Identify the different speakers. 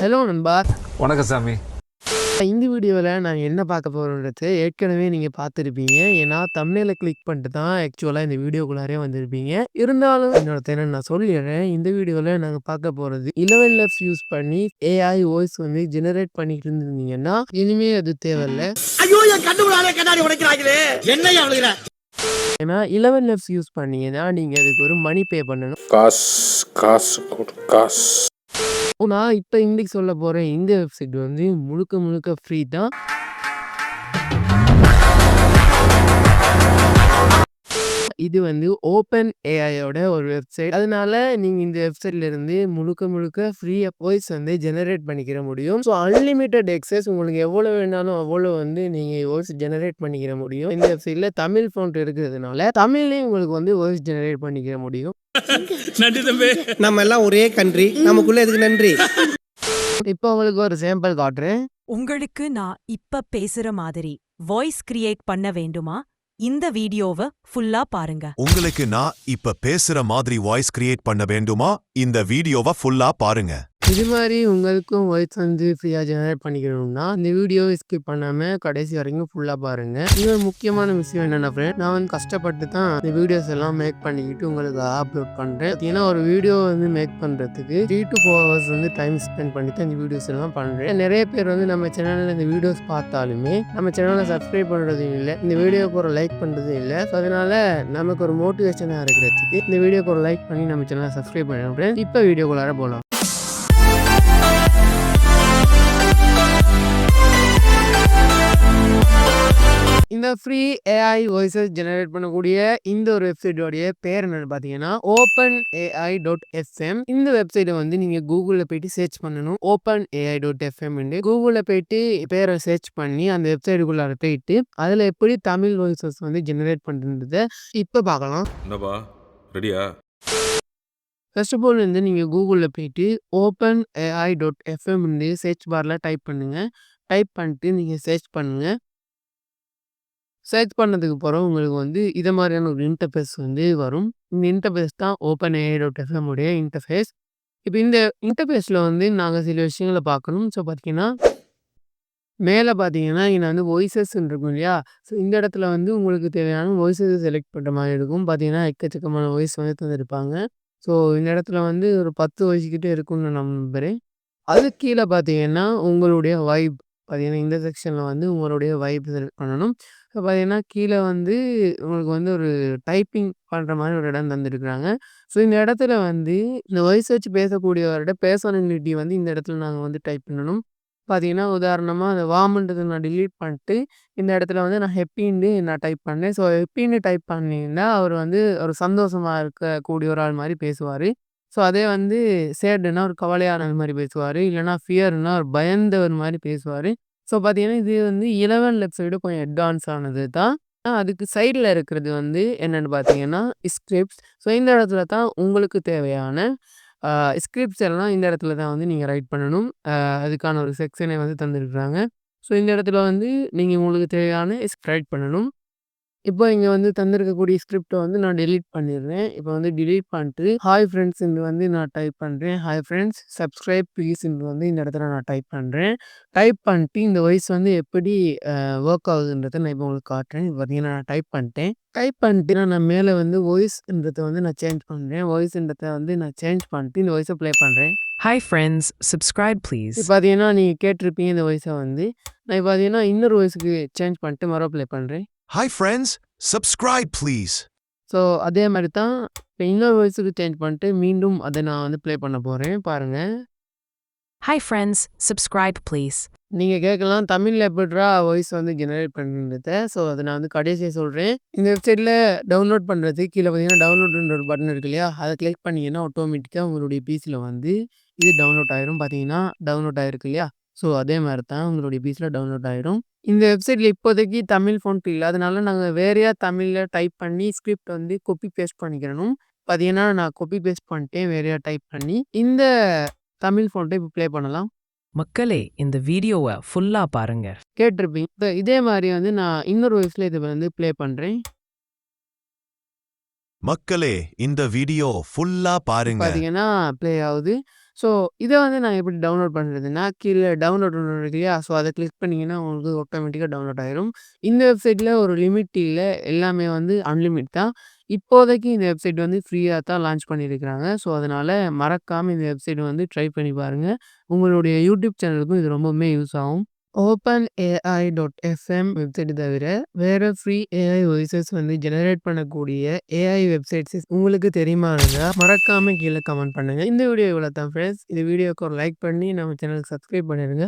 Speaker 1: Hello நண்பா.
Speaker 2: வணக்கம் சாமி.
Speaker 1: இந்த வீடியோல நான் என்ன பார்க்க போறோம்ன்றது ஏற்கனவே நீங்க பார்த்துருப்பீங்க. ஏன்னா தம்ப்நெயில கிளிக் பண்ணிட்டு தான் ஆக்சுவலா இந்த வீடியோக்குள்ளாரே வந்திருப்பீங்க. இருந்தாலும் என்னோட திறன் நான் சொல்லிடுறேன். இந்த வீடியோல நாங்க பார்க்க போறது 11 லெப்ஸ் யூஸ் பண்ணி ஏஐ வாய்ஸ் வந்து ஜெனரேட் பண்ணிட்டு இருந்தீங்கன்னா, இனிமே அது தேவையில்ல.
Speaker 3: ஐயோ என் கண்ணு முன்னாலே கண்ணாடி உடைக்கிறாங்களே என்னையா விழுகிற.
Speaker 1: ஏன்னா 11 லெப்ஸ் யூஸ் பண்ணீங்கன்னா நீங்க அதுக்கு ஒரு மணி பே பண்ணணும்.
Speaker 4: காசு.
Speaker 1: நான் இப்ப இன்னைக்கு சொல்ல போற இந்த வெப்சைட் வந்து முழுக்க முழுக்க ஃப்ரீ தான். இது வந்து ஓப்பன் ஏஐயோட ஒரு வெப்சைட். அதனால நீங்க இந்த வெப்சைட்ல இருந்து முழுக்க முழுக்க ஃப்ரீயா வாய்ஸ் வந்து ஜெனரேட் பண்ணிக்கிற முடியும். ஸோ அன்லிமிட்டட் எக்ஸஸ் உங்களுக்கு எவ்வளோ வேணாலும் அவ்வளோ வந்து நீங்க வாய்ஸ் ஜெனரேட் பண்ணிக்கிற முடியும். இந்த வெப்சைட்ல தமிழ் ஃபாண்ட் இருக்கிறதுனால தமிழ்லயும் உங்களுக்கு வந்து வாய்ஸ் ஜெனரேட் பண்ணிக்கிற முடியும்.
Speaker 3: நன்றி தம்பி. நம்ம எல்லாம் ஒரே கண்ட்ரி, நமக்குள்ள எதுக்கு நன்றி.
Speaker 1: இப்போ உங்களுக்கு ஒரு சாம்பிள் காட்டுறேன்.
Speaker 5: உங்களுக்கு நான் இப்ப பேசுற மாதிரி வாய்ஸ் கிரியேட் பண்ண வேண்டுமா? இந்த வீடியோவை ஃபுல்லா பாருங்க.
Speaker 6: உங்களுக்கு நான் இப்ப பேசுற மாதிரி வாய்ஸ் கிரியேட் பண்ண வேண்டுமா? இந்த வீடியோவை ஃபுல்லா பாருங்க.
Speaker 1: இது மாதிரி உங்களுக்கும் வாய்ஸ் வந்து ஃப்ரீயாக ஜெனரேட் பண்ணிக்கணும்னா இந்த வீடியோவை ஸ்கிப் பண்ணாமல் கடைசி வரைக்கும் ஃபுல்லாக பாருங்கள். இன்னொரு முக்கியமான விஷயம் என்னென்ன ஃப்ரெண்ட், நான் வந்து கஷ்டப்பட்டு தான் இந்த வீடியோஸ் எல்லாம் மேக் பண்ணிக்கிட்டு உங்களுக்கு அப்லோட் பண்ணுறேன். ஏன்னா ஒரு வீடியோ வந்து மேக் பண்ணுறதுக்கு 3 to 4 hours வந்து டைம் ஸ்பெண்ட் பண்ணி தான் இந்த வீடியோஸ் எல்லாம் பண்ணுறேன். நிறைய பேர் வந்து நம்ம சேனலில் இந்த வீடியோஸ் பார்த்தாலுமே நம்ம சேனலை சப்ஸ்கிரைப் பண்ணுறதும் இல்லை, இந்த வீடியோக்கு ஒரு லைக் பண்ணுறதும் இல்லை. ஸோ அதனால் நமக்கு ஒரு மோட்டிவேஷனாக இருக்கிறதுக்கு இந்த வீடியோக்கு ஒரு லைக் பண்ணி நம்ம சேனலை சப்ஸ்கிரைப் பண்ணுறேன். இப்போ வீடியோக்குள்ளார போகலாம். இந்த ஃப்ரீ ஏஐ வாய்ஸஸ் ஜெனரேட் பண்ணக்கூடிய இந்த ஒரு வெப்சைட்டோடைய பேர் என்னன்னு பார்த்தீங்கன்னா openai.fm. இந்த வெப்சைட்டை வந்து நீங்கள் கூகுளில் போயிட்டு சர்ச் பண்ணணும். openai.fm கூகுளில் போயிட்டு பேரை சர்ச் பண்ணி அந்த வெப்சைட்டுக்குள்ளார போயிட்டு அதில் எப்படி தமிழ் வாய்ஸஸ் வந்து ஜெனரேட் பண்ணுறதை இப்போ பார்க்கலாம்.
Speaker 4: என்னப்பா ரெடியா?
Speaker 1: ஃபர்ஸ்ட் ஆஃப் ஆல் வந்து நீங்கள் கூகுளில் போயிட்டு openai.fm சர்ச் பாரில் டைப் பண்ணுங்கள். டைப் பண்ணிட்டு நீங்கள் சர்ச் பண்ணுங்கள். சர்ச் பண்ணதுக்கு அப்புறம் உங்களுக்கு வந்து இதை மாதிரியான ஒரு இன்டர்ஃபேஸ் வந்து வரும். இந்த இன்டர்ஃபேஸ் தான் openai.fm உடைய இன்டர்ஃபேஸ். இப்போ இந்த இன்டர்ஃபேஸில் வந்து நாங்கள் சில விஷயங்களை பார்க்கணும். ஸோ பார்த்தீங்கன்னா மேலே பார்த்தீங்கன்னா இங்கே வந்து வாய்ஸஸ் இருக்கும் இல்லையா? ஸோ இந்த இடத்துல வந்து உங்களுக்கு தேவையான வாய்ஸஸ் செலக்ட் பண்ணுற மாதிரி இருக்கும். பார்த்தீங்கன்னா எக்கச்சக்கமான வாய்ஸ் வந்து தந்துருப்பாங்க. ஸோ இந்த இடத்துல வந்து ஒரு 10 வாய்ஸ்கிட்டே இருக்கும்னு நான் நம்புகிறேன். அதுக்கு கீழே பார்த்தீங்கன்னா உங்களுடைய வைப் பார்த்தீங்கன்னா இந்த செக்ஷனில் வந்து உங்களுடைய வைப் செலக்ட் பண்ணணும். ஸோ பார்த்தீங்கன்னா கீழே வந்து உங்களுக்கு வந்து ஒரு டைப்பிங் பண்ணுற மாதிரி ஒரு இடம் தந்துருக்குறாங்க. ஸோ இந்த இடத்துல வந்து இந்த வாய்ஸ் வச்சு பேசக்கூடியவரோட பேர்சனாலிட்டி வந்து இந்த இடத்துல நாங்கள் வந்து டைப் பண்ணணும். பார்த்தீங்கன்னா உதாரணமாக அந்த வார்ம்ன்றதை நான் டிலீட் பண்ணிட்டு இந்த இடத்துல வந்து நான் ஹெப்பின்னு நான் டைப் பண்ணேன். ஸோ ஹெப்பின்னு டைப் பண்ணிங்கன்னா அவர் வந்து ஒரு சந்தோஷமாக இருக்கக்கூடிய ஒரு ஆள் மாதிரி பேசுவார். ஸோ அதே வந்து சேடுன்னா ஒரு கவலையான மாதிரி பேசுவார், இல்லைனா ஃபியர்னா ஒரு பயந்தவர் மாதிரி பேசுவார். ஸோ பார்த்தீங்கன்னா இது வந்து 11 லெப்ஸை விட கொஞ்சம் அட்வான்ஸ் ஆனது தான். அதுக்கு சைடில் இருக்கிறது வந்து என்னென்னு பார்த்தீங்கன்னா ஸ்கிரிப்ட்ஸ். ஸோ இந்த இடத்துல தான் உங்களுக்கு தேவையான ஸ்கிரிப்ட்ஸ் எல்லாம் இந்த இடத்துல தான் வந்து நீங்கள் ரைட் பண்ணணும். அதுக்கான ஒரு செக்ஷனை வந்து தந்துருக்குறாங்க. ஸோ இந்த இடத்துல வந்து நீங்கள் உங்களுக்கு தேவையான ரைட் பண்ணணும். இப்போ இங்கே வந்து தந்திருக்கக்கூடிய ஸ்கிரிப்டை வந்து நான் டெலீட் பண்ணிடுறேன். இப்போ வந்து டெலீட் பண்ணிட்டு ஹாய் ஃப்ரெண்ட்ஸ் வந்து நான் டைப் பண்ணுறேன். ஹாய் ஃப்ரெண்ட்ஸ் சப்ஸ்கிரைப் ப்ளீஸ் வந்து இந்த இடத்துல நான் டைப் பண்ணுறேன். டைப் பண்ணிட்டு இந்த வாய்ஸ் வந்து எப்படி ஒர்க் ஆகுதுன்றதை நான் இப்போ உங்களுக்கு காட்டுறேன். இப்போ பார்த்தீங்கன்னா நான் டைப் பண்ணிட்டேன். டைப் பண்ணிட்டு நான் மேலே வந்து வாய்ஸ்ன்றதை வந்து நான் சேஞ்ச் பண்ணுறேன். வாய்ஸ்ன்றதை வந்து நான் சேஞ்ச் பண்ணிட்டு இந்த வாய்ஸை ப்ளே பண்ணுறேன்.
Speaker 7: Hi friends, subscribe please.
Speaker 1: இப்போ பார்த்தீங்கன்னா நீங்கள் கேட்டிருப்பீங்க இந்த வாய்ஸை வந்து. நான் இப்போ பார்த்தீங்கன்னா இன்னொரு வாய்ஸுக்கு சேஞ்ச் பண்ணிட்டு மறுபடியும் ப்ளே பண்ணுறேன்.
Speaker 6: Hi friends, subscribe please.
Speaker 1: So அதே மாதிரி தான் இப்போ இன்னொரு வாய்ஸுக்கு சேஞ்ச் பண்ணிட்டு மீண்டும் அதை நான் வந்து ப்ளே பண்ண போகிறேன். பாருங்கள்.
Speaker 5: Hi friends, subscribe please.
Speaker 1: நீங்கள் கேட்கலாம் தமிழில் எப்படிரா வாய்ஸ் வந்து ஜெனரேட் பண்ணுறத. ஸோ அதை நான் வந்து கடைசியாக சொல்கிறேன். இந்த வெப்சைட்டில் டவுன்லோட் பண்ணுறது கீழே பார்த்தீங்கன்னா டவுன்லோடுன்ற ஒரு பட்டன் இருக்கு இல்லையா, அதை கிளிக் பண்ணிங்கன்னா ஆட்டோமேட்டிக்காக உங்களுடைய பிசியில் வந்து இது டவுன்லோட் ஆயிரும். பார்த்தீங்கன்னா டவுன்லோட் ஆகிருக்கு இல்லையா? ஸோ அதே மாதிரி தான் உங்களுடைய பிசியில் டவுன்லோட் ஆயிரும். இந்த வெப்சைட்டில் இப்போதைக்கு தமிழ் ஃபாண்ட் இல்லை, அதனால நாங்கள் வேறையாக தமிழில் டைப் பண்ணி ஸ்கிரிப்ட் வந்து காப்பி பேஸ்ட் பண்ணிக்கிறணும். பார்த்தீங்கன்னா நான் காப்பி பேஸ்ட் பண்ணிட்டேன் வேறையாக டைப் பண்ணி. இந்த தமிழ் ஃபாண்ட்டை இப்போ ப்ளே பண்ணலாம்.
Speaker 7: மக்களே இந்த வீடியோவை ஃபுல்லா பாருங்க.
Speaker 1: கேட்டிருப்பீங்க. இப்போ இதே மாதிரி வந்து நான் இன்னொரு வாய்ஸில் இதை வந்து ப்ளே பண்ணுறேன்.
Speaker 6: மக்களே இந்த வீடியோ ஃபுல்லா பாருங்க.
Speaker 1: பார்த்தீங்கன்னா ப்ளே ஆகுது. ஸோ இத வந்து நான் எப்படி டவுன்லோட் பண்றதுன்னா, கீழ டவுன்லோட் இருக்கு இல்லையா? ஸோ அத கிளிக் பண்ணீங்கன்னா, உங்களுக்கு ஆட்டோமேட்டிக்கா டவுன்லோட் ஆயிரும். இந்த வெப்சைட்ல ஒரு லிமிட் இல்ல. எல்லாமே வந்து அன்லிமிட் தான். இப்போதைக்கு இந்த வெப்சைட் வந்து ஃப்ரீயா தான் லான்ச் பண்ணியிருக்கிறாங்க. ஸோ அதனால மறக்காம இந்த வெப்சைட் வந்து ட்ரை பண்ணி பாருங்க. உங்களுடைய யூடியூப் சேனலுக்கும் இது ரொம்பவுமே யூஸ் ஆகும். OpenAI.fm வெப்சைட் தவிர, வேற ஃப்ரீ ஏஐ வாய்ஸஸ் வந்து ஜெனரேட் பண்ணக்கூடிய ஏஐ வெப்சைட்ஸ் உங்களுக்கு தெரியுமா இருந்தா, மறக்காம கீழ கமெண்ட் பண்ணுங்க. இந்த வீடியோ இவ்வளோ தான் ஃப்ரெண்ட்ஸ். இந்த வீடியோக்கு ஒரு லைக் பண்ணி நம்ம சேனலுக்கு சப்ஸ்கிரைப் பண்ணிருங்க.